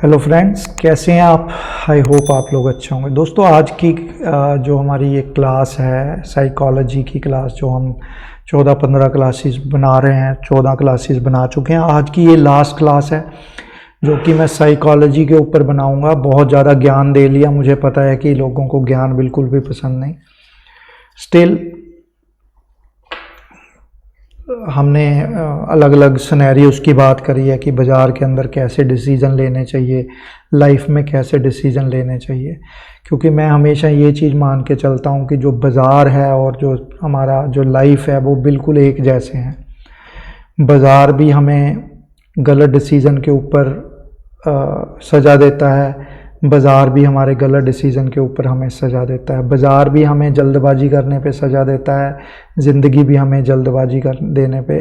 Hello friends, कैसे हैं आप। आई होप आप लोग अच्छे होंगे। दोस्तों, आज की जो हमारी ये क्लास है साइकोलॉजी की क्लास, जो हम 14-15 क्लासेस बना रहे हैं, 14 क्लासेस बना चुके हैं। आज की ये लास्ट क्लास है जो कि मैं साइकोलॉजी के ऊपर बनाऊंगा। बहुत ज़्यादा ज्ञान दे लिया, मुझे पता है कि लोगों को ज्ञान बिल्कुल भी पसंद नहीं। स्टिल हमने अलग अलग सिनेरियोज की बात करी है कि बाज़ार के अंदर कैसे डिसीज़न लेने चाहिए, लाइफ में कैसे डिसीज़न लेने चाहिए। क्योंकि मैं हमेशा ये चीज़ मान के चलता हूँ कि जो बाज़ार है और जो हमारा जो लाइफ है वो बिल्कुल एक जैसे हैं। बाज़ार भी हमें गलत डिसीज़न के ऊपर सज़ा देता है, बाज़ार भी हमारे गलत डिसीज़न के ऊपर हमें सज़ा देता है। बाज़ार भी हमें जल्दबाजी करने पे सज़ा देता है, ज़िंदगी भी हमें जल्दबाजी कर देने पे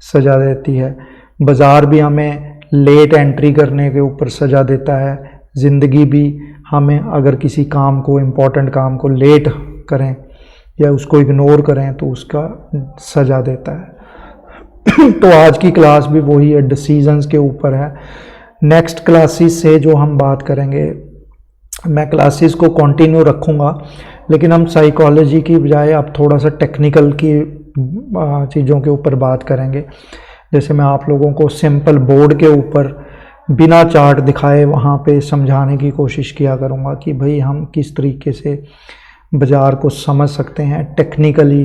सज़ा देती है। बाज़ार भी हमें लेट एंट्री करने के ऊपर सज़ा देता है, ज़िंदगी भी हमें अगर किसी काम को, इम्पोर्टेंट काम को लेट करें या उसको इग्नोर करें तो उसका सज़ा देता है। तो आज की क्लास भी वही है, डिसीजंस के ऊपर है। नेक्स्ट क्लासेस से जो हम बात करेंगे, मैं क्लासेस को कंटिन्यू रखूँगा, लेकिन हम साइकोलॉजी की बजाय अब थोड़ा सा टेक्निकल की चीज़ों के ऊपर बात करेंगे। जैसे मैं आप लोगों को सिंपल बोर्ड के ऊपर बिना चार्ट दिखाए वहाँ पे समझाने की कोशिश किया करूँगा कि भाई हम किस तरीके से बाज़ार को समझ सकते हैं टेक्निकली।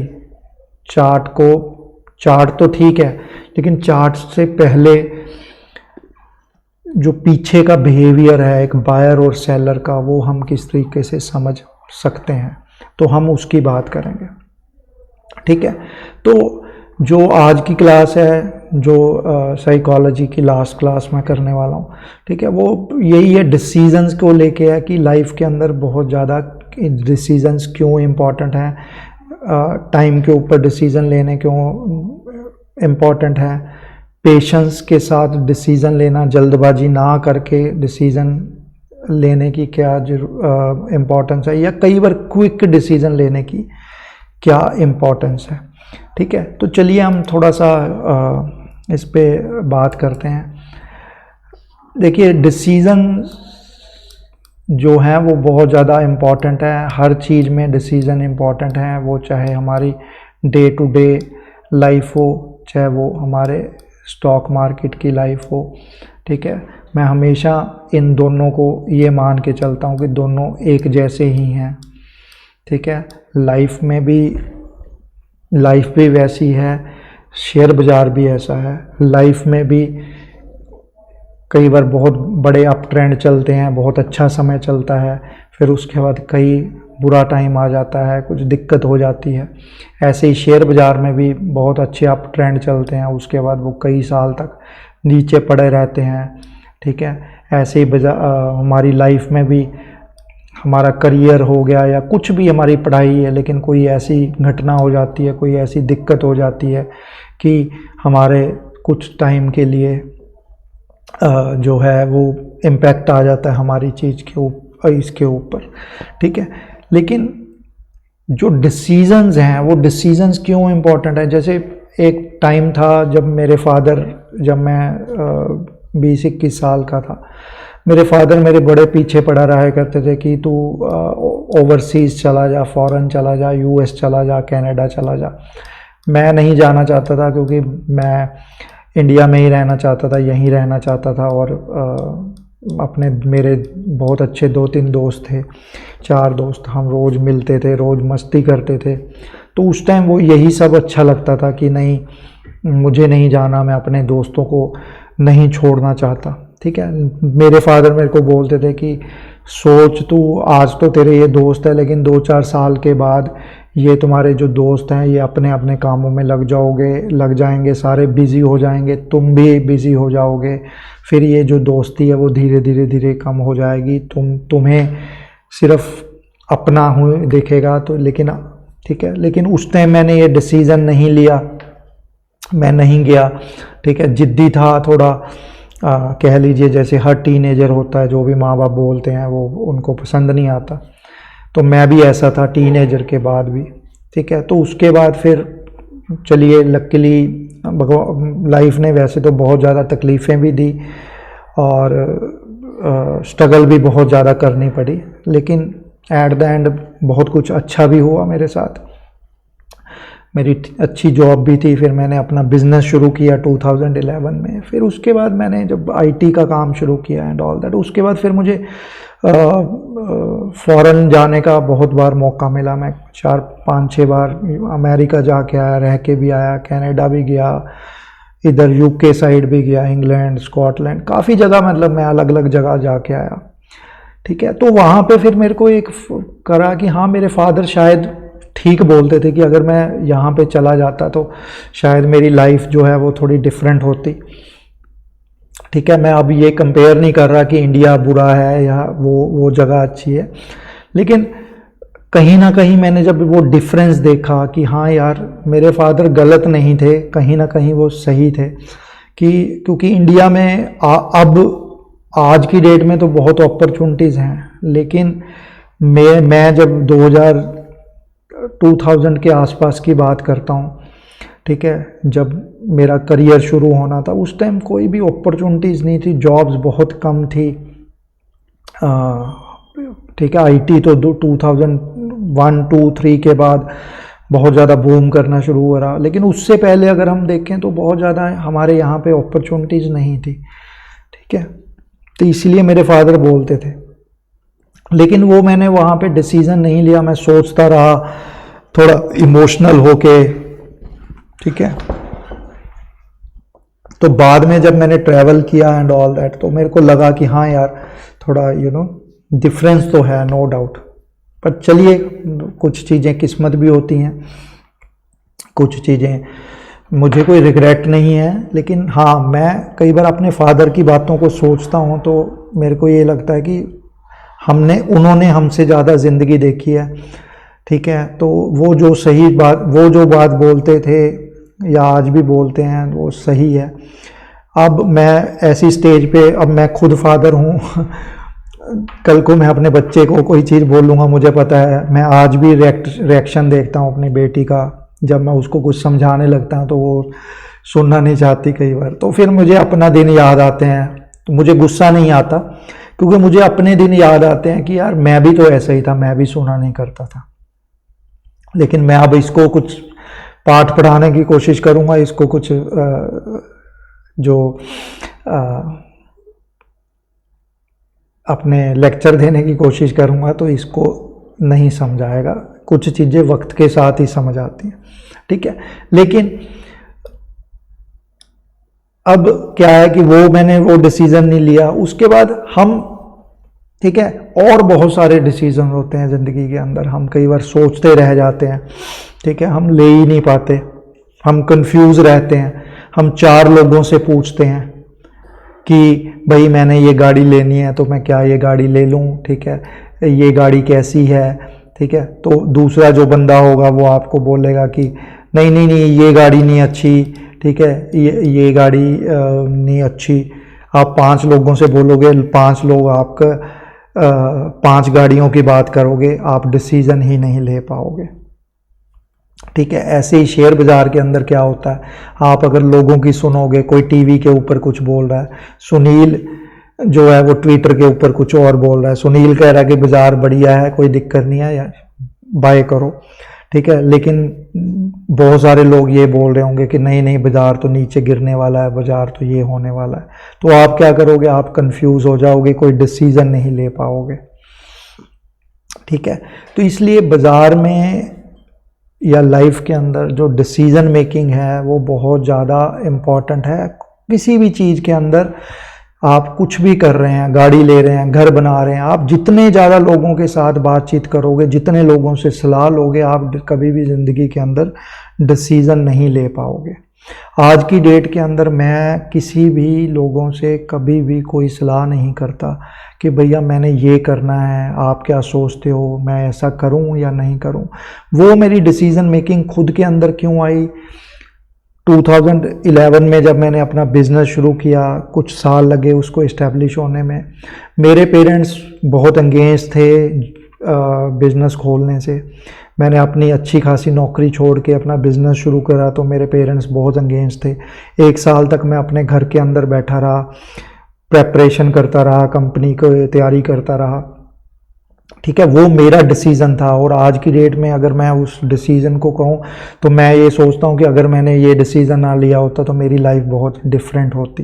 चार्ट तो ठीक है, लेकिन चार्ट से पहले जो पीछे का बिहेवियर है एक बायर और सेलर का, वो हम किस तरीके से समझ सकते हैं, तो हम उसकी बात करेंगे। ठीक है, तो जो आज की क्लास है, जो साइकोलॉजी की लास्ट क्लास मैं करने वाला हूँ, ठीक है, वो यही है, डिसीजंस को लेके है कि लाइफ के अंदर बहुत ज़्यादा डिसीजंस क्यों इम्पॉर्टेंट हैं, टाइम के ऊपर डिसीज़न लेने क्यों इम्पॉर्टेंट है, पेशेंस के साथ डिसीज़न लेना, जल्दबाजी ना करके डिसीज़न लेने की क्या इम्पोर्टेंस है, या कई बार क्विक डिसीज़न लेने की क्या इम्पोर्टेंस है। ठीक है, तो चलिए हम थोड़ा सा इस पे बात करते हैं। देखिए, डिसीज़न जो है वो बहुत ज़्यादा इम्पॉर्टेंट है। हर चीज़ में डिसीज़न इम्पॉर्टेंट है, वो चाहे हमारी डे टू डे लाइफ हो, चाहे वो हमारे स्टॉक मार्केट की लाइफ हो। ठीक है, मैं हमेशा इन दोनों को ये मान के चलता हूँ कि दोनों एक जैसे ही हैं। ठीक है, लाइफ भी वैसी है, शेयर बाज़ार भी ऐसा है। लाइफ में भी कई बार बहुत बड़े अप ट्रेंड चलते हैं, बहुत अच्छा समय चलता है, फिर उसके बाद कई बुरा टाइम आ जाता है, कुछ दिक्कत हो जाती है। ऐसे ही शेयर बाज़ार में भी बहुत अच्छे अप ट्रेंड चलते हैं, उसके बाद वो कई साल तक नीचे पड़े रहते हैं। ठीक है, ऐसे ही हमारी लाइफ में भी हमारा करियर हो गया या कुछ भी हमारी पढ़ाई है, लेकिन कोई ऐसी घटना हो जाती है, कोई ऐसी दिक्कत हो जाती है कि हमारे कुछ टाइम के लिए जो है वो इम्पैक्ट आ जाता है हमारी चीज़ के ऊपर, इसके ऊपर। ठीक है, लेकिन जो डिसीजंस हैं, वो डिसीजंस क्यों इम्पोर्टेंट है। जैसे एक टाइम था जब मेरे फादर, जब मैं 20-21 साल का था, मेरे फादर मेरे बड़े पीछे पड़ा रहा करते थे कि तू ओवरसीज़ चला जा, फॉरेन चला जा, यूएस चला जा, कनाडा चला जा। मैं नहीं जाना चाहता था, क्योंकि मैं इंडिया में ही रहना चाहता था, यहीं रहना चाहता था। और अपने मेरे बहुत अच्छे 2-3 दोस्त थे, 4 दोस्त, हम रोज़ मिलते थे, रोज़ मस्ती करते थे। तो उस टाइम वो यही सब अच्छा लगता था कि नहीं, मुझे नहीं जाना, मैं अपने दोस्तों को नहीं छोड़ना चाहता। ठीक है, मेरे फादर मेरे को बोलते थे कि सोच, तू आज तो तेरे ये दोस्त है, लेकिन 2-4 साल के बाद ये तुम्हारे जो दोस्त हैं ये अपने अपने कामों में लग जाएंगे, सारे बिज़ी हो जाएंगे, तुम भी बिज़ी हो जाओगे, फिर ये जो दोस्ती है वो धीरे कम हो जाएगी, तुम्हें सिर्फ अपना हो दिखेगा। तो लेकिन ठीक है, लेकिन उस टाइम मैंने ये डिसीज़न नहीं लिया, मैं नहीं गया। ठीक है, जिद्दी था थोड़ा, कह लीजिए, जैसे हर टीनेजर होता है, जो भी माँ बाप बोलते हैं वो उनको पसंद नहीं आता। तो मैं भी ऐसा था टीनेजर के बाद भी। ठीक है, तो उसके बाद फिर चलिए, लकीली लाइफ ने वैसे तो बहुत ज़्यादा तकलीफ़ें भी दी, और स्ट्रगल भी बहुत ज़्यादा करनी पड़ी, लेकिन एट द एंड बहुत कुछ अच्छा भी हुआ मेरे साथ। मेरी अच्छी जॉब भी थी, फिर मैंने अपना बिज़नेस शुरू किया 2011 में। फिर उसके बाद मैंने जब आईटी का काम शुरू किया एंड ऑल दैट, उसके बाद फिर मुझे फ़ॉरेन जाने का बहुत बार मौका मिला। मैं 4-5-6 बार अमेरिका जाके आया, रह के भी आया, कनाडा भी गया, इधर यूके साइड भी गया, इंग्लैंड, स्कॉटलैंड, काफ़ी जगह, मतलब मैं अलग अलग जगह जाके आया। ठीक है, तो वहाँ पे फिर मेरे को एक करा कि हाँ, मेरे फादर शायद ठीक बोलते थे कि अगर मैं यहाँ पे चला जाता तो शायद मेरी लाइफ जो है वो थोड़ी डिफरेंट होती। ठीक है, मैं अब ये कंपेयर नहीं कर रहा कि इंडिया बुरा है या वो जगह अच्छी है, लेकिन कहीं ना कहीं मैंने जब वो डिफरेंस देखा कि हाँ यार, मेरे फादर गलत नहीं थे, कहीं ना कहीं वो सही थे। कि क्योंकि इंडिया में अब आज की डेट में तो बहुत अपॉर्चुनिटीज़ हैं, लेकिन मैं जब 2000 के आसपास की बात करता हूँ, ठीक है, जब मेरा करियर शुरू होना था, उस टाइम कोई भी अपॉर्चुनिटीज़ नहीं थी, जॉब्स बहुत कम थी। ठीक है, आईटी तो 2001, 2, 3 के बाद बहुत ज़्यादा बूम करना शुरू हो रहा, लेकिन उससे पहले अगर हम देखें तो बहुत ज़्यादा हमारे यहाँ पे अपॉर्चुनिटीज़ नहीं थी। ठीक है, तो इसलिए मेरे फादर बोलते थे, लेकिन वो मैंने वहाँ पे डिसीज़न नहीं लिया, मैं सोचता रहा थोड़ा इमोशनल होके। ठीक है, तो बाद में जब मैंने ट्रैवल किया एंड ऑल दैट, तो मेरे को लगा कि हाँ यार, थोड़ा डिफरेंस तो है, नो डाउट। पर चलिए, कुछ चीज़ें किस्मत भी होती हैं, कुछ चीज़ें मुझे कोई रिग्रेट नहीं है, लेकिन हाँ, मैं कई बार अपने फादर की बातों को सोचता हूँ तो मेरे को ये लगता है कि उन्होंने हमसे ज़्यादा ज़िंदगी देखी है। ठीक है, तो वो जो बात बोलते थे या आज भी बोलते हैं, वो सही है। अब मैं ऐसी स्टेज पे, अब मैं खुद फादर हूँ कल को मैं अपने बच्चे को कोई चीज़ बोलूँगा, मुझे पता है, मैं आज भी रिएक्शन देखता हूँ अपनी बेटी का, जब मैं उसको कुछ समझाने लगता हूँ तो वो सुनना नहीं चाहती कई बार, तो फिर मुझे अपना दिन याद आते हैं। तो मुझे गुस्सा नहीं आता, क्योंकि मुझे अपने दिन याद आते हैं कि यार, मैं भी तो ऐसा ही था, मैं भी सुना नहीं करता था। लेकिन मैं अब इसको कुछ पाठ पढ़ाने की कोशिश करूँगा, इसको कुछ अपने लेक्चर देने की कोशिश करूँगा, तो इसको नहीं समझाएगा। कुछ चीज़ें वक्त के साथ ही समझ आती हैं। ठीक है, लेकिन अब क्या है कि मैंने वो डिसीज़न नहीं लिया, उसके बाद हम, ठीक है, और बहुत सारे डिसीज़न होते हैं ज़िंदगी के अंदर, हम कई बार सोचते रह जाते हैं। ठीक है, हम ले ही नहीं पाते, हम कंफ्यूज रहते हैं, हम 4 लोगों से पूछते हैं कि भाई मैंने ये गाड़ी लेनी है, तो मैं क्या ये गाड़ी ले लूँ? ठीक है, ये गाड़ी कैसी है? ठीक है, तो दूसरा जो बंदा होगा वो आपको बोलेगा कि नहीं नहीं नहीं, ये गाड़ी नहीं अच्छी। ठीक है, ये गाड़ी नहीं अच्छी। आप 5 लोगों से बोलोगे, 5 लोग आपका 5 गाड़ियों की बात करोगे, आप डिसीज़न ही नहीं ले पाओगे। ठीक है, ऐसे ही शेयर बाज़ार के अंदर क्या होता है, आप अगर लोगों की सुनोगे, कोई टीवी के ऊपर कुछ बोल रहा है, सुनील जो है वो ट्विटर के ऊपर कुछ और बोल रहा है, सुनील कह रहा है कि बाज़ार बढ़िया है, कोई दिक्कत नहीं है, यार बाय करो। ठीक है, लेकिन बहुत सारे लोग ये बोल रहे होंगे कि नहीं नहीं, बाज़ार तो नीचे गिरने वाला है, बाज़ार तो ये होने वाला है। तो आप क्या करोगे? आप कंफ्यूज हो जाओगे, कोई डिसीज़न नहीं ले पाओगे। ठीक है, तो इसलिए बाज़ार में या लाइफ के अंदर जो डिसीज़न मेकिंग है वो बहुत ज़्यादा इम्पॉर्टेंट है। किसी भी चीज़ के अंदर आप कुछ भी कर रहे हैं, गाड़ी ले रहे हैं, घर बना रहे हैं, आप जितने ज़्यादा लोगों के साथ बातचीत करोगे, जितने लोगों से सलाह लोगे, आप कभी भी ज़िंदगी के अंदर डिसीज़न नहीं ले पाओगे। आज की डेट के अंदर मैं किसी भी लोगों से कभी भी कोई सलाह नहीं करता कि भैया मैंने ये करना है, आप क्या सोचते हो, मैं ऐसा करूं या नहीं करूं। वो मेरी डिसीज़न मेकिंग खुद के अंदर क्यों आई? 2011 में जब मैंने अपना बिज़नेस शुरू किया, कुछ साल लगे उसको इस्टेब्लिश होने में। मेरे पेरेंट्स बहुत एंगेज थे बिज़नेस खोलने से। मैंने अपनी अच्छी खासी नौकरी छोड़ के अपना बिज़नेस शुरू करा, तो मेरे पेरेंट्स बहुत एंगेज थे। 1 साल तक मैं अपने घर के अंदर बैठा रहा, प्रेपरेशन करता रहा, कंपनी को तैयारी करता रहा, ठीक है। वो मेरा डिसीज़न था। और आज की डेट में अगर मैं उस डिसीज़न को कहूँ तो मैं ये सोचता हूँ कि अगर मैंने ये डिसीज़न ना लिया होता तो मेरी लाइफ बहुत डिफरेंट होती।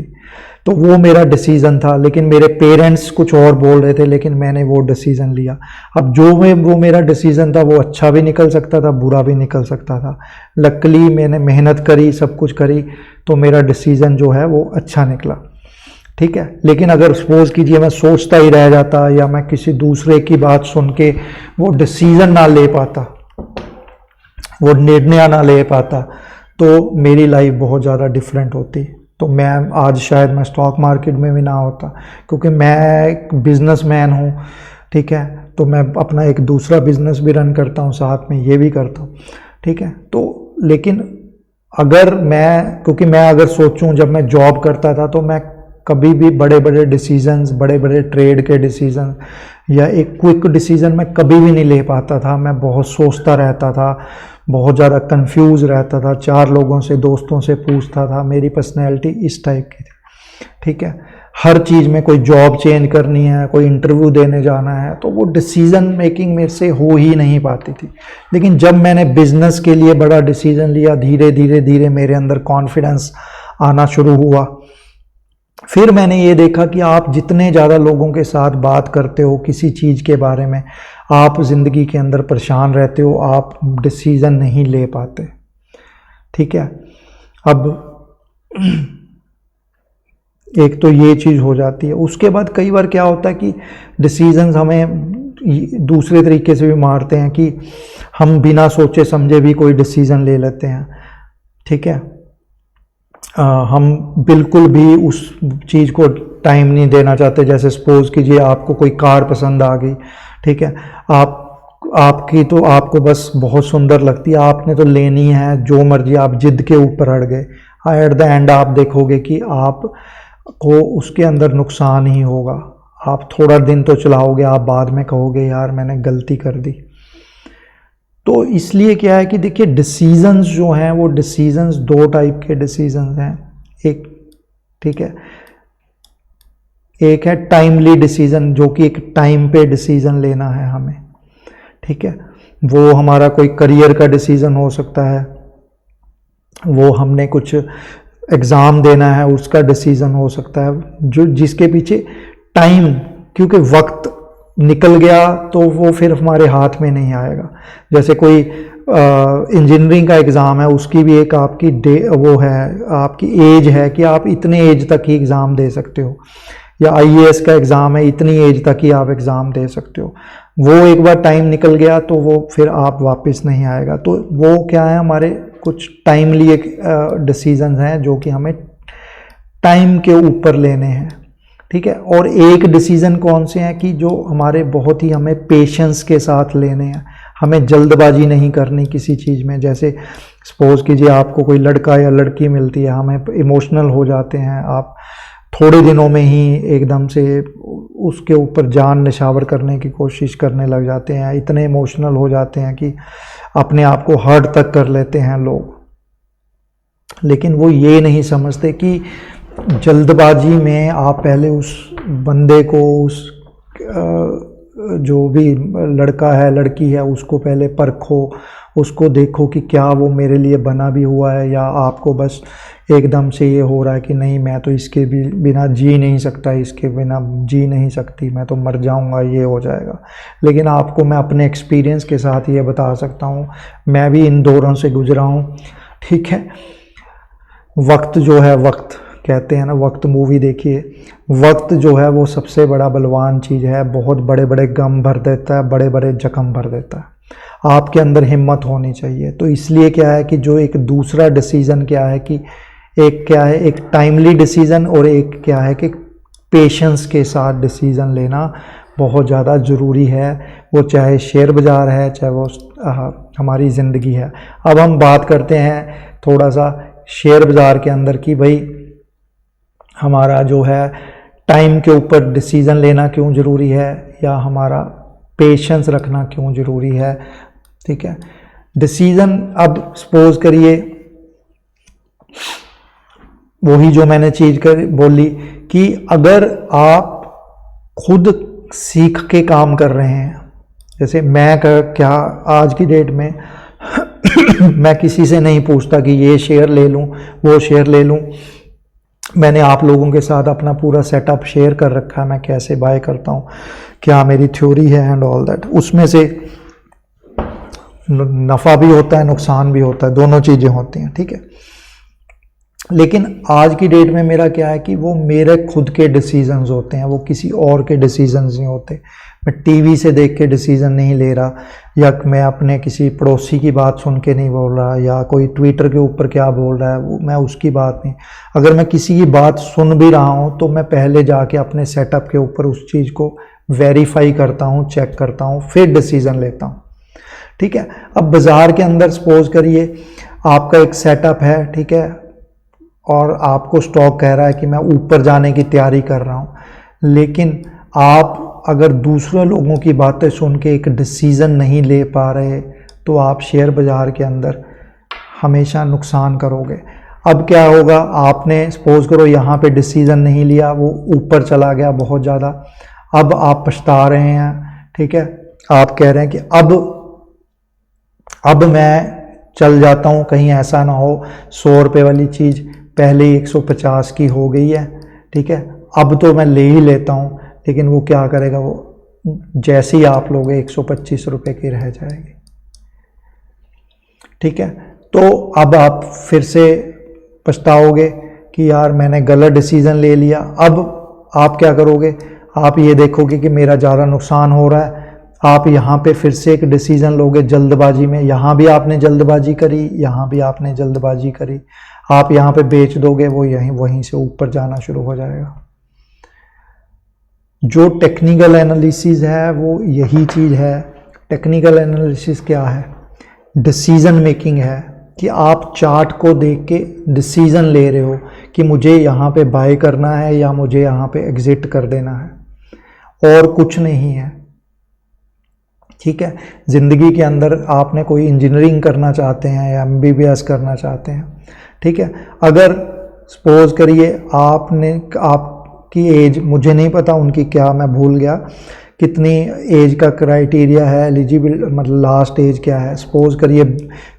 तो वो मेरा डिसीज़न था, लेकिन मेरे पेरेंट्स कुछ और बोल रहे थे, लेकिन मैंने वो डिसीज़न लिया। अब वो मेरा डिसीज़न था, वो अच्छा भी निकल सकता था, बुरा भी निकल सकता था। लकीली मैंने मेहनत करी, सब कुछ करी, तो मेरा डिसीज़न जो है वो अच्छा निकला, ठीक है। लेकिन अगर सपोज कीजिए मैं सोचता ही रह जाता या मैं किसी दूसरे की बात सुन के वो डिसीज़न ना ले पाता, वो निर्णय ना ले पाता, तो मेरी लाइफ बहुत ज़्यादा डिफरेंट होती। तो मैं आज शायद मैं स्टॉक मार्केट में भी ना होता, क्योंकि मैं एक बिजनेसमैन हूँ, ठीक है। तो मैं अपना एक दूसरा बिजनेस भी रन करता हूँ, साथ में ये भी करता हूँ, ठीक है। तो लेकिन अगर मैं, क्योंकि मैं अगर सोचूं, जब मैं जॉब करता था तो मैं कभी भी बड़े बड़े डिसीजंस, बड़े बड़े ट्रेड के डिसीजन या एक क्विक डिसीजन मैं कभी भी नहीं ले पाता था। मैं बहुत सोचता रहता था, बहुत ज़्यादा कंफ्यूज रहता था, 4 लोगों से, दोस्तों से पूछता था। मेरी पर्सनैलिटी इस टाइप की थी, ठीक है। हर चीज़ में कोई जॉब चेंज करनी है, कोई इंटरव्यू देने जाना है, तो वो डिसीज़न मेकिंग मेरे से हो ही नहीं पाती थी। लेकिन जब मैंने बिजनेस के लिए बड़ा डिसीज़न लिया, धीरे धीरे धीरे मेरे अंदर कॉन्फिडेंस आना शुरू हुआ। फिर मैंने ये देखा कि आप जितने ज़्यादा लोगों के साथ बात करते हो किसी चीज़ के बारे में, आप ज़िंदगी के अंदर परेशान रहते हो, आप डिसीज़न नहीं ले पाते, ठीक है। अब एक तो ये चीज़ हो जाती है। उसके बाद कई बार क्या होता है कि डिसीजंस हमें दूसरे तरीके से भी मारते हैं, कि हम बिना सोचे समझे भी कोई डिसीज़न ले लेते हैं, ठीक है। हम बिल्कुल भी उस चीज़ को टाइम नहीं देना चाहते। जैसे सपोज कीजिए आपको कोई कार पसंद आ गई, ठीक है, आपको बस बहुत सुंदर लगती है, आपने तो लेनी है, जो मर्जी, आप जिद के ऊपर अड़ गए। एट द एंड आप देखोगे कि आपको उसके अंदर नुकसान ही होगा। आप थोड़ा दिन तो चलाओगे, आप बाद में कहोगे यार मैंने गलती कर दी। तो इसलिए क्या है कि देखिए डिसीजंस जो हैं वो डिसीजंस 2 टाइप के डिसीजंस हैं। एक, ठीक है, एक है टाइमली डिसीजन, जो कि एक टाइम पे डिसीजन लेना है हमें, ठीक है। वो हमारा कोई करियर का डिसीजन हो सकता है, वो हमने कुछ एग्ज़ाम देना है उसका डिसीजन हो सकता है, जो जिसके पीछे टाइम, क्योंकि वक्त निकल गया तो वो फिर हमारे हाथ में नहीं आएगा। जैसे कोई इंजीनियरिंग का एग्ज़ाम है, उसकी भी एक आपकी वो है, आपकी एज है कि आप इतने एज तक ही एग्ज़ाम दे सकते हो, या आईएएस का एग्ज़ाम है, इतनी एज तक ही आप एग्ज़ाम दे सकते हो। वो एक बार टाइम निकल गया तो वो फिर आप वापस नहीं आएगा। तो वो क्या है, हमारे कुछ टाइमली एक डिसीजंस हैं जो कि हमें टाइम के ऊपर लेने हैं, ठीक है। और एक डिसीज़न कौन से हैं कि जो हमारे बहुत ही हमें पेशेंस के साथ लेने हैं, हमें जल्दबाजी नहीं करनी किसी चीज़ में। जैसे सपोज कीजिए आपको कोई लड़का या लड़की मिलती है, हमें इमोशनल हो जाते हैं, आप थोड़े दिनों में ही एकदम से उसके ऊपर जान निछावर करने की कोशिश करने लग जाते हैं, इतने इमोशनल हो जाते हैं कि अपने आप को हर्ट तक कर लेते हैं लोग। लेकिन वो ये नहीं समझते कि जल्दबाजी में आप पहले उस बंदे को, उस जो भी लड़का है लड़की है, उसको पहले परखो, उसको देखो कि क्या वो मेरे लिए बना भी हुआ है, या आपको बस एकदम से ये हो रहा है कि नहीं मैं तो इसके बिना जी नहीं सकता, इसके बिना जी नहीं सकती, मैं तो मर जाऊंगा, ये हो जाएगा। लेकिन आपको मैं अपने एक्सपीरियंस के साथ ये बता सकता हूँ, मैं भी इन दौरों से गुजरा हूँ, ठीक है। वक्त जो है, वक्त कहते हैं ना, वक्त मूवी देखिए, वक्त जो है वो सबसे बड़ा बलवान चीज़ है, बहुत बड़े बड़े गम भर देता है, बड़े बड़े जख्म भर देता है। आपके अंदर हिम्मत होनी चाहिए। तो इसलिए क्या है कि जो एक दूसरा डिसीज़न क्या है कि एक क्या है, एक टाइमली डिसीज़न, और एक क्या है कि पेशेंस के साथ डिसीज़न लेना बहुत ज़्यादा ज़रूरी है। वो चाहे शेयर बाज़ार है, चाहे वो हमारी ज़िंदगी है। अब हम बात करते हैं थोड़ा सा शेयर बाज़ार के अंदर कि भाई हमारा जो है टाइम के ऊपर डिसीज़न लेना क्यों ज़रूरी है, या हमारा पेशेंस रखना क्यों ज़रूरी है, ठीक है। डिसीज़न, अब सपोज करिए वही जो मैंने चीज कर बोली कि अगर आप खुद सीख के काम कर रहे हैं, जैसे मैं क्या आज की डेट में मैं किसी से नहीं पूछता कि ये शेयर ले लूं वो शेयर ले लूं। मैंने आप लोगों के साथ अपना पूरा सेटअप शेयर कर रखा है, मैं कैसे बाय करता हूँ, क्या मेरी थ्योरी है एंड ऑल दैट। उसमें से नफ़ा भी होता है, नुकसान भी होता है, दोनों चीज़ें होती हैं, ठीक है। लेकिन आज की डेट में मेरा क्या है कि वो मेरे खुद के डिसीजंस होते हैं, वो किसी और के डिसीजंस नहीं होते। मैं टीवी से देख के डिसीजन नहीं ले रहा, या मैं अपने किसी पड़ोसी की बात सुन के नहीं बोल रहा, या कोई ट्विटर के ऊपर क्या बोल रहा है वो मैं उसकी बात नहीं। अगर मैं किसी की बात सुन भी रहा हूँ तो मैं पहले जाके अपने सेटअप के ऊपर उस चीज़ को वेरीफाई करता हूँ, चेक करता हूँ, फिर डिसीज़न लेता हूँ, ठीक है। अब बाज़ार के अंदर सपोज करिए आपका एक सेटअप है, ठीक है, और आपको स्टॉक कह रहा है कि मैं ऊपर जाने की तैयारी कर रहा हूँ, लेकिन आप अगर दूसरे लोगों की बातें सुन के एक डिसीज़न नहीं ले पा रहे तो आप शेयर बाज़ार के अंदर हमेशा नुकसान करोगे। अब क्या होगा, आपने सपोज करो यहाँ पे डिसीज़न नहीं लिया, वो ऊपर चला गया बहुत ज़्यादा, अब आप पछता रहे हैं, ठीक है। आप कह रहे हैं कि अब मैं चल जाता हूँ, कहीं ऐसा ना हो 100 रुपये वाली चीज़ पहले 150 की हो गई है, ठीक है, अब तो मैं ले ही लेता हूँ। लेकिन वो क्या करेगा, वो जैसे ही आप लोगे 125 रुपये की रह जाएगी, ठीक है। तो अब आप फिर से पछताओगे कि यार मैंने गलत डिसीज़न ले लिया। अब आप क्या करोगे, आप ये देखोगे कि मेरा ज़्यादा नुकसान हो रहा है, आप यहाँ पे फिर से एक डिसीज़न लोगे जल्दबाजी में, यहाँ भी आपने जल्दबाजी करी, यहाँ भी आपने जल्दबाजी करी, आप यहाँ पे बेच दोगे, वो वहीं से ऊपर जाना शुरू हो जाएगा। जो टेक्निकल एनालिसिस है वो यही चीज़ है। टेक्निकल एनालिसिस क्या है, डिसीज़न मेकिंग है, कि आप चार्ट को देख के डिसीज़न ले रहे हो कि मुझे यहाँ पे बाय करना है या मुझे यहाँ पे एग्जिट कर देना है, और कुछ नहीं है, ठीक है। ज़िंदगी के अंदर आपने कोई इंजीनियरिंग करना चाहते हैं या MBBS करना चाहते हैं, ठीक है। अगर सपोज करिए आपकी एज, मुझे नहीं पता उनकी क्या, मैं भूल गया कितनी एज का क्राइटेरिया है एलिजिबल, मतलब लास्ट एज क्या है। सपोज करिए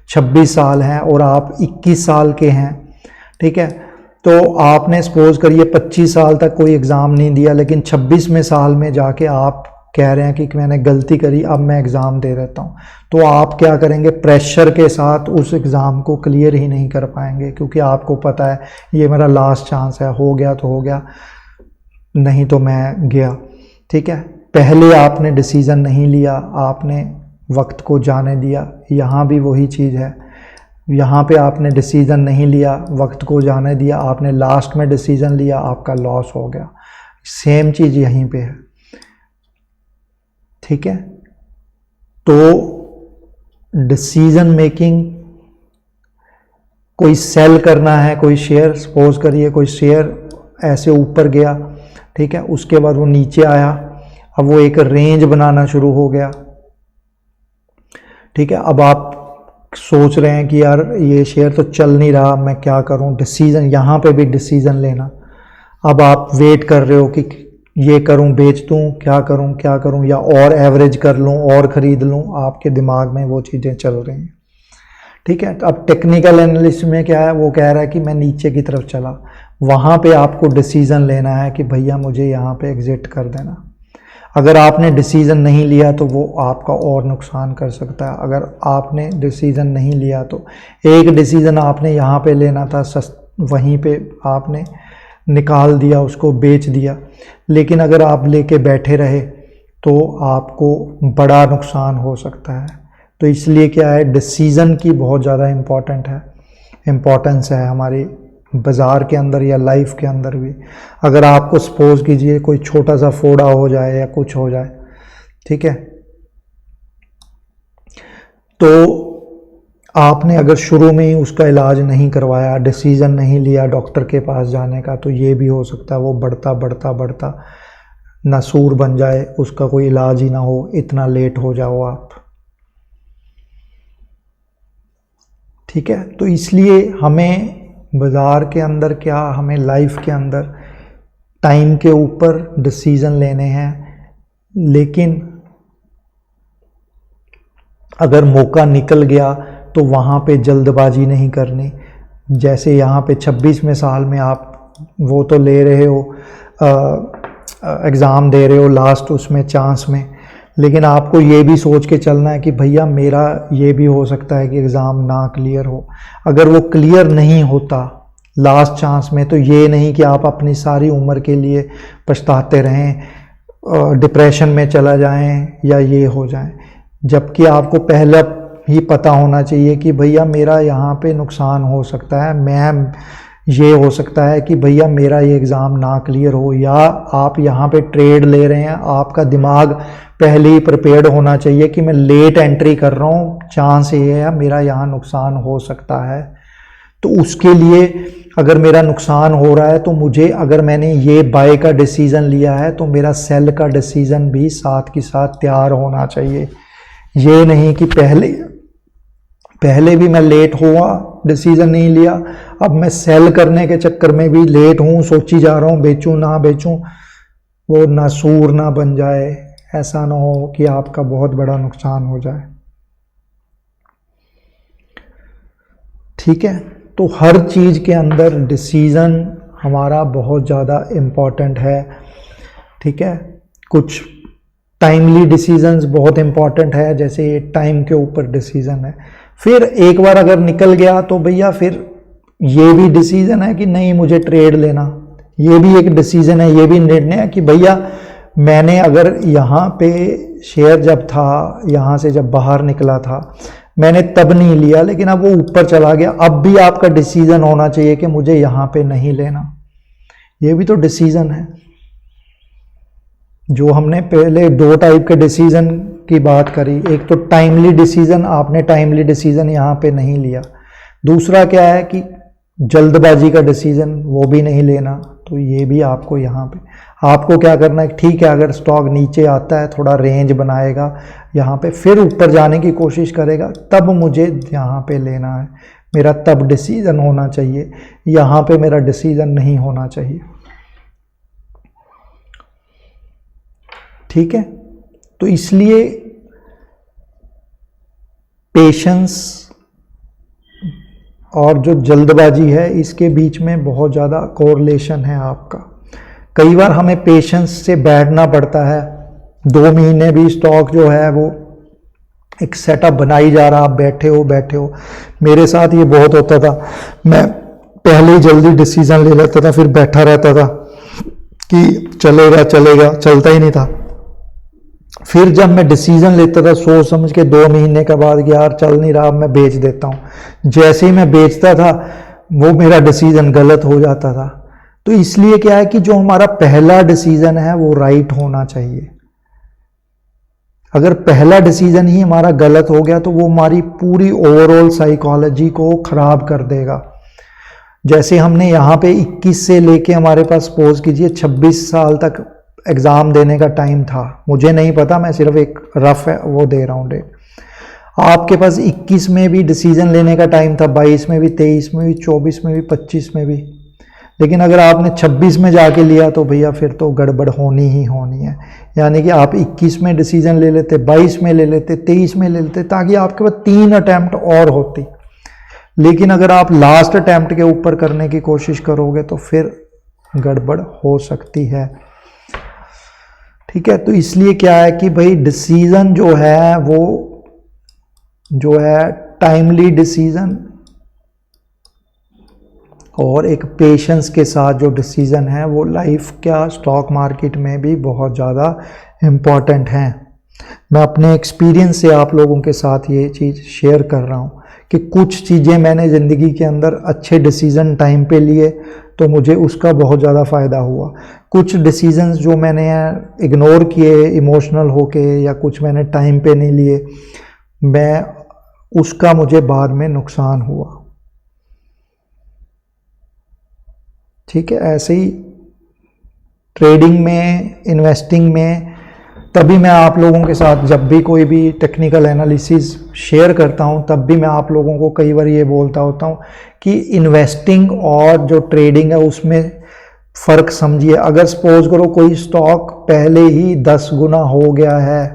26 साल हैं और आप 21 साल के हैं, ठीक है। तो आपने सपोज करिए 25 साल तक कोई एग्ज़ाम नहीं दिया, लेकिन 26वें साल में जाके आप कह रहे हैं कि मैंने गलती करी, अब मैं एग्ज़ाम दे देता हूँ। तो आप क्या करेंगे, प्रेशर के साथ उस एग्ज़ाम को क्लियर ही नहीं कर पाएंगे, क्योंकि आपको पता है ये मेरा लास्ट चांस है, हो गया तो हो गया, नहीं तो मैं गया, ठीक है। पहले आपने डिसीज़न नहीं लिया, आपने वक्त को जाने दिया। यहाँ भी वही चीज़ है, यहाँ पे आपने डिसीज़न नहीं लिया, वक्त को जाने दिया, आपने लास्ट में डिसीज़न लिया, आपका लॉस हो गया। सेम चीज़ यहीं पे है, ठीक है। तो डिसीजन मेकिंग, कोई सेल करना है कोई शेयर, सपोज करिए कोई शेयर ऐसे ऊपर गया, ठीक है, उसके बाद वो नीचे आया, अब वो एक रेंज बनाना शुरू हो गया, ठीक है। अब आप सोच रहे हैं कि यार ये शेयर तो चल नहीं रहा, मैं क्या करूं, डिसीजन, यहाँ पे भी डिसीजन लेना। अब आप वेट कर रहे हो कि ये करूं, बेच दूं, क्या करूं, या और एवरेज कर लूं और ख़रीद लूं, आपके दिमाग में वो चीज़ें चल रही हैं, ठीक है। अब टेक्निकल एनालिस्ट में क्या है, वो कह रहा है कि मैं नीचे की तरफ चला, वहाँ पे आपको डिसीज़न लेना है कि भैया मुझे यहाँ पे एग्जिट कर देना। अगर आपने डिसीज़न नहीं लिया तो वो आपका और नुकसान कर सकता है। अगर आपने डिसीज़न नहीं लिया तो एक डिसीज़न आपने यहाँ पे लेना था, वहीं पे आपने निकाल दिया, उसको बेच दिया। लेकिन अगर आप लेके बैठे रहे तो आपको बड़ा नुकसान हो सकता है। तो इसलिए क्या है, डिसीज़न की बहुत ज़्यादा इम्पोर्टेंस है हमारी बाज़ार के अंदर या लाइफ के अंदर भी। अगर आपको सपोज कीजिए कोई छोटा सा फोड़ा हो जाए या कुछ हो जाए, ठीक है, तो आपने अगर शुरू में ही उसका इलाज नहीं करवाया, डिसीज़न नहीं लिया डॉक्टर के पास जाने का, तो ये भी हो सकता है वो बढ़ता बढ़ता बढ़ता नासूर बन जाए, उसका कोई इलाज ही ना हो, इतना लेट हो जाओ आप, ठीक है। तो इसलिए हमें बाज़ार के अंदर क्या, हमें लाइफ के अंदर टाइम के ऊपर डिसीज़न लेने हैं, लेकिन अगर मौका निकल गया तो वहाँ पे जल्दबाजी नहीं करनी। जैसे यहाँ पे 26वें साल में आप वो तो ले रहे हो, एग्ज़ाम दे रहे हो लास्ट उसमें चांस में, लेकिन आपको ये भी सोच के चलना है कि भैया मेरा ये भी हो सकता है कि एग्ज़ाम ना क्लियर हो। अगर वो क्लियर नहीं होता लास्ट चांस में, तो ये नहीं कि आप अपनी सारी उम्र के लिए पछताते रहें, डिप्रेशन में चला जाएं या ये हो जाएं। जबकि आपको पहले ही पता होना चाहिए कि भैया मेरा यहाँ पे नुकसान हो सकता है, मैं ये हो सकता है कि भैया मेरा ये एग्ज़ाम ना क्लियर हो, या आप यहाँ पे ट्रेड ले रहे हैं, आपका दिमाग पहले ही प्रिपेयर्ड होना चाहिए कि मैं लेट एंट्री कर रहा हूँ, चांस ये है मेरा यहाँ नुकसान हो सकता है। तो उसके लिए अगर मेरा नुकसान हो रहा है तो मुझे, अगर मैंने ये बाय का डिसीज़न लिया है तो मेरा सेल का डिसीज़न भी साथ के साथ तैयार होना चाहिए। ये नहीं कि पहले भी मैं लेट हुआ, डिसीज़न नहीं लिया, अब मैं सेल करने के चक्कर में भी लेट हूँ, सोची जा रहा हूँ बेचूँ ना बेचूँ, वो नासूर ना बन जाए, ऐसा ना हो कि आपका बहुत बड़ा नुकसान हो जाए। ठीक है, तो हर चीज़ के अंदर डिसीज़न हमारा बहुत ज़्यादा इम्पॉर्टेंट है। ठीक है, कुछ टाइमली डिसीजंस बहुत इम्पॉर्टेंट है, जैसे ये टाइम के ऊपर डिसीज़न है। फिर एक बार अगर निकल गया तो भैया फिर ये भी डिसीज़न है कि नहीं मुझे ट्रेड लेना, ये भी एक डिसीज़न है, ये भी निर्णय है कि भैया मैंने अगर यहाँ पे शेयर जब था, यहाँ से जब बाहर निकला था मैंने तब नहीं लिया, लेकिन अब वो ऊपर चला गया, अब भी आपका डिसीज़न होना चाहिए कि मुझे यहाँ पे नहीं लेना। ये भी तो डिसीज़न है। जो हमने पहले 2 टाइप के डिसीज़न की बात करी, एक तो टाइमली डिसीज़न, आपने टाइमली डिसीज़न यहाँ पे नहीं लिया। दूसरा क्या है कि जल्दबाजी का डिसीज़न, वो भी नहीं लेना। तो ये भी आपको यहाँ पे आपको क्या करना है, ठीक है अगर स्टॉक नीचे आता है थोड़ा रेंज बनाएगा यहाँ पे, फिर ऊपर जाने की कोशिश करेगा, तब मुझे यहाँ पे लेना है, मेरा तब डिसीज़न होना चाहिए, यहाँ पे मेरा डिसीज़न नहीं होना चाहिए। ठीक है, तो इसलिए पेशेंस और जो जल्दबाजी है इसके बीच में बहुत ज़्यादा कोरिलेशन है आपका। कई बार हमें पेशेंस से बैठना पड़ता है, 2 महीने भी स्टॉक जो है वो एक सेटअप बनाई जा रहा, आप बैठे हो। मेरे साथ ये बहुत होता था, मैं पहले ही जल्दी डिसीज़न ले लेता था, फिर बैठा रहता था कि चलेगा, चलता ही नहीं था। फिर जब मैं डिसीज़न लेता था सोच समझ के 2 महीने के बाद कि यार चल नहीं रहा, मैं बेच देता हूँ, जैसे ही मैं बेचता था वो मेरा डिसीज़न गलत हो जाता था। तो इसलिए क्या है कि जो हमारा पहला डिसीज़न है वो राइट होना चाहिए। अगर पहला डिसीज़न ही हमारा गलत हो गया तो वो हमारी पूरी ओवरऑल साइकोलॉजी को ख़राब कर देगा। जैसे हमने यहाँ पे 21 से लेके हमारे पास सपोज कीजिए 26 साल तक एग्ज़ाम देने का टाइम था, मुझे नहीं पता, मैं सिर्फ एक रफ है वो दे रहा हूँ डेट। आपके पास 21 में भी डिसीज़न लेने का टाइम था, 22 में भी, 23 में भी, 24 में भी, 25 में भी, लेकिन अगर आपने 26 में जाके लिया तो भैया फिर तो गड़बड़ होनी ही होनी है। यानी कि आप 21 में डिसीज़न ले लेते, 22 में ले लेते, 23 में ले लेते, ताकि आपके पास 3 अटैम्प्ट और होती। लेकिन अगर आप लास्ट अटैम्प्ट के ऊपर करने की कोशिश करोगे तो फिर गड़बड़ हो सकती है। ठीक है, तो इसलिए क्या है कि भाई डिसीज़न जो है वो जो है टाइमली डिसीज़न और एक पेशेंस के साथ जो डिसीज़न है वो लाइफ क्या स्टॉक मार्केट में भी बहुत ज़्यादा इम्पॉर्टेंट है। मैं अपने एक्सपीरियंस से आप लोगों के साथ ये चीज़ शेयर कर रहा हूँ कि कुछ चीज़ें मैंने ज़िंदगी के अंदर अच्छे डिसीज़न टाइम पे लिए तो मुझे उसका बहुत ज़्यादा फ़ायदा हुआ। कुछ डिसीजंस जो मैंने इग्नोर किए इमोशनल होके, या कुछ मैंने टाइम पे नहीं लिए, मैं उसका मुझे बाद में नुकसान हुआ। ठीक है, ऐसे ही ट्रेडिंग में, इन्वेस्टिंग में तभी मैं आप लोगों के साथ जब भी कोई भी टेक्निकल एनालिसिस शेयर करता हूं, तब भी मैं आप लोगों को कई बार ये बोलता होता हूं कि इन्वेस्टिंग और जो ट्रेडिंग है उसमें फ़र्क समझिए। अगर सपोज करो कोई स्टॉक पहले ही 10 गुना हो गया है,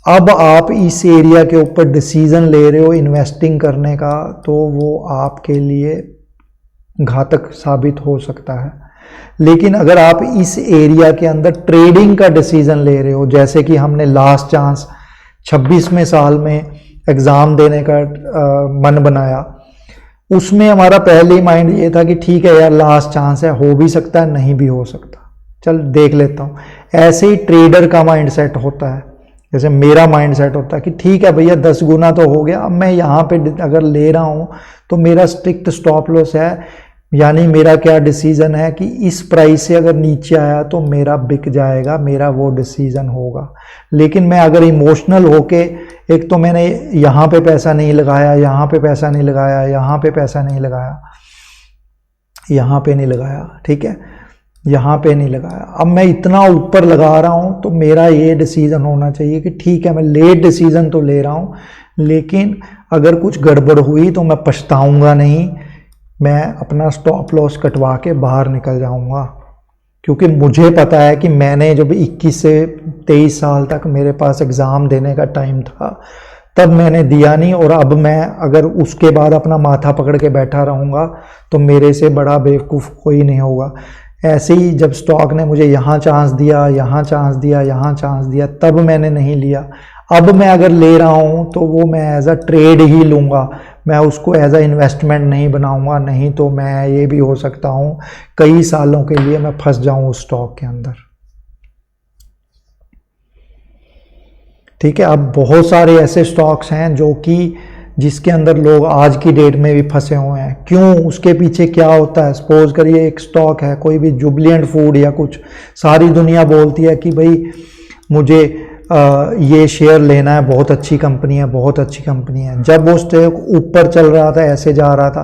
अब आप इस एरिया के ऊपर डिसीजन ले रहे हो इन्वेस्टिंग करने का, तो वो आपके लिए घातक साबित हो सकता है। लेकिन अगर आप इस एरिया के अंदर ट्रेडिंग का डिसीजन ले रहे हो, जैसे कि हमने लास्ट चांस 26वें साल में एग्ज़ाम देने का मन बनाया, उसमें हमारा पहले ही माइंड ये था कि ठीक है यार लास्ट चांस है, हो भी सकता है नहीं भी हो सकता, चल देख लेता हूँ। ऐसे ही ट्रेडर का माइंड सेट होता है, जैसे मेरा माइंड सेट होता है कि ठीक है भैया 10 गुना तो हो गया, अब मैं यहाँ पे अगर ले रहा हूँ तो मेरा स्ट्रिक्ट स्टॉप लॉस है, यानी मेरा क्या डिसीजन है कि इस प्राइस से अगर नीचे आया तो मेरा बिक जाएगा, मेरा वो डिसीजन होगा। लेकिन मैं अगर इमोशनल होके, एक तो मैंने यहाँ पे पैसा नहीं लगाया, यहाँ पे पैसा नहीं लगाया, यहाँ पे पैसा नहीं लगाया, यहाँ पे नहीं लगाया, ठीक है, यहाँ पे नहीं लगाया, अब मैं इतना ऊपर लगा रहा हूँ, तो मेरा ये डिसीजन होना चाहिए कि ठीक है मैं लेट डिसीजन तो ले रहा हूँ, लेकिन अगर कुछ गड़बड़ हुई तो मैं पछताऊंगा नहीं, मैं अपना स्टॉप लॉस कटवा के बाहर निकल जाऊंगा। क्योंकि मुझे पता है कि मैंने जब 21 से 23 साल तक मेरे पास एग्ज़ाम देने का टाइम था, तब मैंने दिया नहीं, और अब मैं अगर उसके बाद अपना माथा पकड़ के बैठा रहूँगा तो मेरे से बड़ा बेवकूफ़ कोई नहीं होगा। ऐसे ही जब स्टॉक ने मुझे यहाँ चांस दिया, यहाँ चांस दिया, यहाँ चांस दिया, तब मैंने नहीं लिया। अब मैं अगर ले रहा हूँ तो वो मैं एज अ ट्रेड ही लूँगा, मैं उसको एज अ इन्वेस्टमेंट नहीं बनाऊँगा, नहीं तो मैं ये भी हो सकता हूँ कई सालों के लिए मैं फंस जाऊँ उस स्टॉक के अंदर। ठीक है, अब बहुत सारे ऐसे स्टॉक्स हैं जो कि जिसके अंदर लोग आज की डेट में भी फंसे हुए हैं। क्यों? उसके पीछे क्या होता है? सपोज करिए एक स्टॉक है कोई भी जुबलिएंट फूड या कुछ, सारी दुनिया बोलती है कि भाई मुझे ये शेयर लेना है, बहुत अच्छी कंपनी है, बहुत अच्छी कंपनी है। जब वो स्टॉक ऊपर चल रहा था, ऐसे जा रहा था,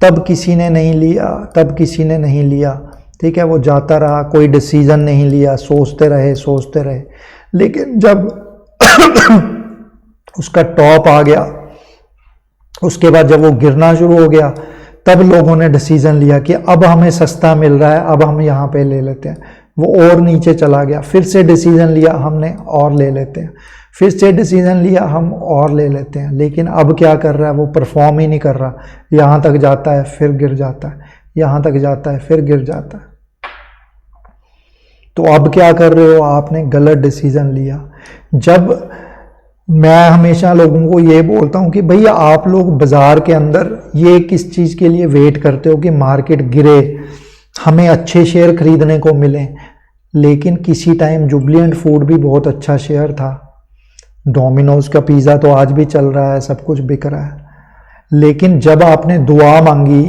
तब किसी ने नहीं लिया, तब किसी ने नहीं लिया, ठीक है, वो जाता रहा, कोई डिसीजन नहीं लिया, सोचते रहे। लेकिन जब उसका टॉप आ गया, उसके बाद जब वो गिरना शुरू हो गया, तब लोगों ने डिसीजन लिया कि अब हमें सस्ता मिल रहा है, अब हम यहाँ पे ले लेते हैं। वो और नीचे चला गया, फिर से डिसीजन लिया हमने और ले लेते हैं, फिर से डिसीजन लिया हम और ले लेते हैं। लेकिन अब क्या कर रहा है? वो परफॉर्म ही नहीं कर रहा, यहाँ तक जाता है फिर गिर जाता है, यहाँ तक जाता है फिर गिर जाता है। तो अब क्या कर रहे हो? आपने गलत डिसीजन लिया। जब मैं हमेशा लोगों को ये बोलता हूँ कि भैया आप लोग बाज़ार के अंदर ये किस चीज़ के लिए वेट करते हो कि मार्केट गिरे, हमें अच्छे शेयर खरीदने को मिले। लेकिन किसी टाइम जुबलिएंट फूड भी बहुत अच्छा शेयर था, डोमिनोज का पिज़्ज़ा तो आज भी चल रहा है, सब कुछ बिक रहा है। लेकिन जब आपने दुआ मांगी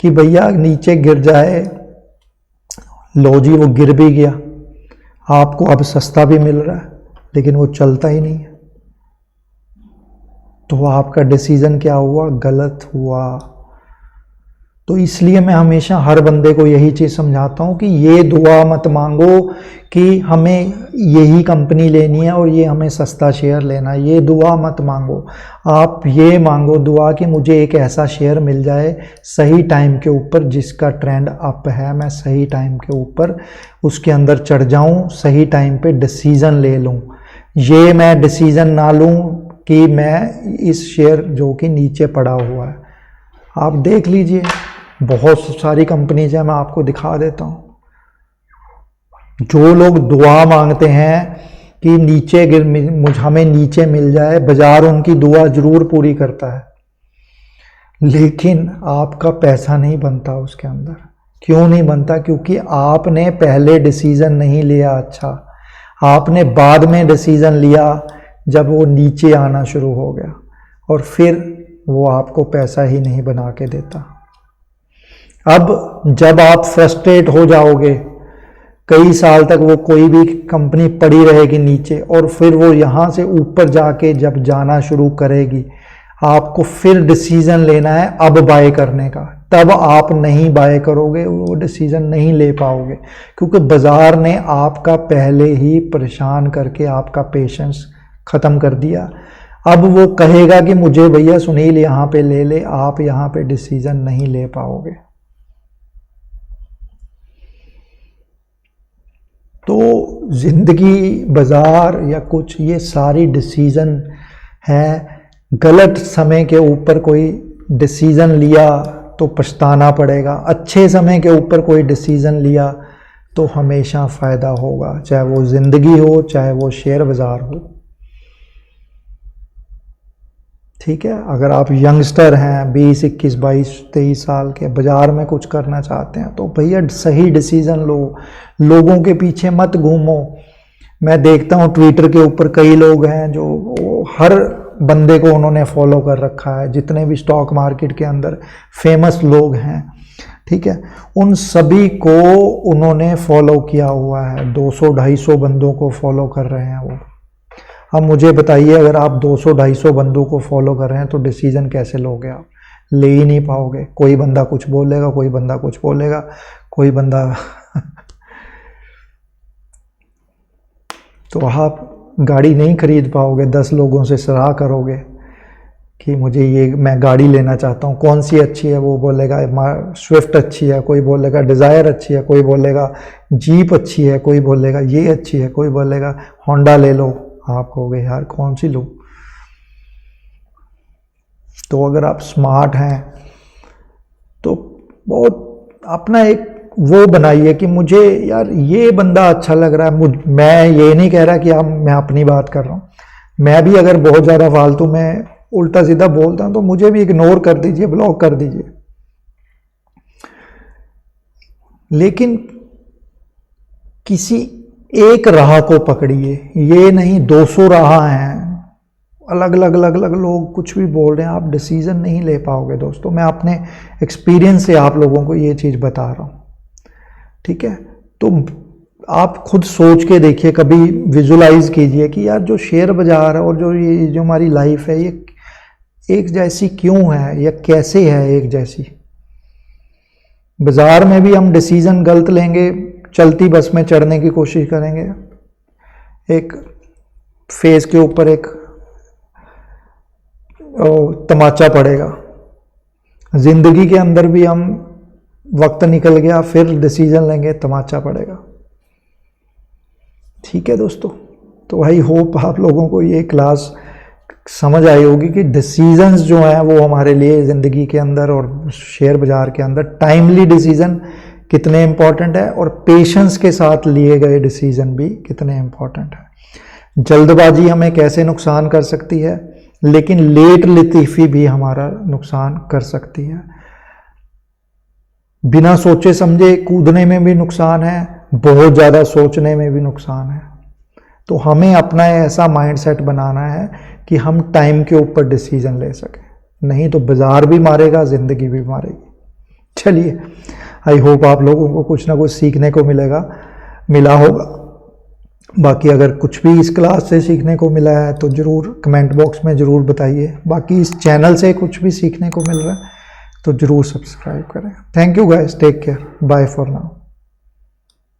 कि भैया नीचे गिर जाए, लो जी वो गिर भी गया, आपको अब सस्ता भी मिल रहा है, लेकिन वो चलता ही नहीं है। तो आपका डिसीजन क्या हुआ? गलत हुआ। तो इसलिए मैं हमेशा हर बंदे को यही चीज़ समझाता हूँ कि ये दुआ मत मांगो कि हमें यही कंपनी लेनी है और ये हमें सस्ता शेयर लेना है, ये दुआ मत मांगो। आप ये मांगो दुआ कि मुझे एक ऐसा शेयर मिल जाए सही टाइम के ऊपर जिसका ट्रेंड अप है, मैं सही टाइम के ऊपर उसके अंदर चढ़ जाऊँ, सही टाइम पे डिसीज़न ले लूँ। ये मैं डिसीज़न ना लूँ कि मैं इस शेयर जो कि नीचे पड़ा हुआ है। आप देख लीजिए, बहुत सारी कंपनीज हैं, मैं आपको दिखा देता हूँ। जो लोग दुआ मांगते हैं कि नीचे हमें नीचे मिल जाए, बाजार उनकी दुआ जरूर पूरी करता है, लेकिन आपका पैसा नहीं बनता उसके अंदर। क्यों नहीं बनता? क्योंकि आपने पहले डिसीजन नहीं लिया अच्छा, आपने बाद में डिसीजन लिया जब वो नीचे आना शुरू हो गया, और फिर वो आपको पैसा ही नहीं बना के देता। अब जब आप फ्रस्ट्रेट हो जाओगे, कई साल तक वो कोई भी कंपनी पड़ी रहेगी नीचे, और फिर वो यहाँ से ऊपर जाके जब जाना शुरू करेगी, आपको फिर डिसीजन लेना है अब बाय करने का। तब आप नहीं बाय करोगे, वो डिसीजन नहीं ले पाओगे, क्योंकि बाजार ने आपका पहले ही परेशान करके आपका पेशेंस ख़त्म कर दिया। अब वो कहेगा कि मुझे भैया सुनील यहाँ पे ले ले, आप यहाँ पे डिसीजन नहीं ले पाओगे। तो ज़िंदगी, बाजार या कुछ, ये सारी डिसीजन है। गलत समय के ऊपर कोई डिसीजन लिया तो पछताना पड़ेगा, अच्छे समय के ऊपर कोई डिसीजन लिया तो हमेशा फ़ायदा होगा, चाहे वो ज़िंदगी हो चाहे वो शेयर बाज़ार हो। ठीक है, अगर आप यंगस्टर हैं 20, 21, 22, 23 साल के, बाज़ार में कुछ करना चाहते हैं तो भैया सही डिसीज़न लो, लोगों के पीछे मत घूमो। मैं देखता हूँ ट्विटर के ऊपर कई लोग हैं जो हर बंदे को उन्होंने फॉलो कर रखा है, जितने भी स्टॉक मार्केट के अंदर फेमस लोग हैं, ठीक है, उन सभी को उन्होंने फॉलो किया हुआ है। 200-250 बंदों को फॉलो कर रहे हैं वो। अब मुझे बताइए, अगर आप 200-250 बंदों को फॉलो कर रहे हैं तो डिसीजन कैसे लोगे? आप ले ही नहीं पाओगे। कोई बंदा कुछ बोलेगा, कोई बंदा कुछ बोलेगा, कोई बंदा तो आप गाड़ी नहीं खरीद पाओगे। 10 लोगों से सलाह करोगे कि मुझे ये, मैं गाड़ी लेना चाहता हूँ, कौन सी अच्छी है? वो बोलेगा स्विफ्ट अच्छी है, कोई बोलेगा डिज़ायर अच्छी है, कोई बोलेगा जीप अच्छी है, कोई बोलेगा ये अच्छी है, कोई बोलेगा होंडा ले लो। आप कहोगे यार कौन सी लूँ? तो अगर आप स्मार्ट हैं तो बहुत अपना एक वो बनाइए कि मुझे यार ये बंदा अच्छा लग रहा है। मैं ये नहीं कह रहा कि मैं अपनी बात कर रहा हूँ, मैं भी अगर बहुत ज़्यादा फालतू में उल्टा सीधा बोलता हूँ तो मुझे भी इग्नोर कर दीजिए, ब्लॉक कर दीजिए। लेकिन किसी एक राह को पकड़िए, ये नहीं 200 राह हैं, अलग अलग लोग कुछ भी बोल रहे हैं, आप डिसीजन नहीं ले पाओगे दोस्तों। मैं अपने एक्सपीरियंस से आप लोगों को ये चीज़ बता रहा हूँ, ठीक है। तो आप खुद सोच के देखिए, कभी विजुलाइज कीजिए कि यार जो शेयर बाजार है और जो हमारी लाइफ है, ये एक जैसी क्यों है या कैसे है एक जैसी? बाजार में भी हम डिसीजन गलत लेंगे, चलती बस में चढ़ने की कोशिश करेंगे, एक फेस के ऊपर एक तमाचा पड़ेगा। जिंदगी के अंदर भी हम वक्त निकल गया, फिर डिसीजन लेंगे, तमाचा पड़ेगा। ठीक है दोस्तों, तो आई होप आप लोगों को ये क्लास समझ आई होगी कि डिसीजंस जो हैं वो हमारे लिए ज़िंदगी के अंदर और शेयर बाज़ार के अंदर टाइमली डिसीजन कितने इम्पॉर्टेंट है, और पेशेंस के साथ लिए गए डिसीजन भी कितने इम्पॉर्टेंट है। जल्दबाजी हमें कैसे नुकसान कर सकती है, लेकिन लेट लतीफ़ी भी हमारा नुकसान कर सकती है। बिना सोचे समझे कूदने में भी नुकसान है, बहुत ज़्यादा सोचने में भी नुकसान है। तो हमें अपना ऐसा माइंडसेट बनाना है कि हम टाइम के ऊपर डिसीजन ले सकें, नहीं तो बाजार भी मारेगा, ज़िंदगी भी मारेगी। चलिए, आई होप आप लोगों को कुछ ना कुछ सीखने को मिला होगा। बाकी अगर कुछ भी इस क्लास से सीखने को मिला है तो ज़रूर कमेंट बॉक्स में ज़रूर बताइए। बाकी इस चैनल से कुछ भी सीखने को मिल रहा है तो ज़रूर सब्सक्राइब करें। Thank you guys, take care, bye for now.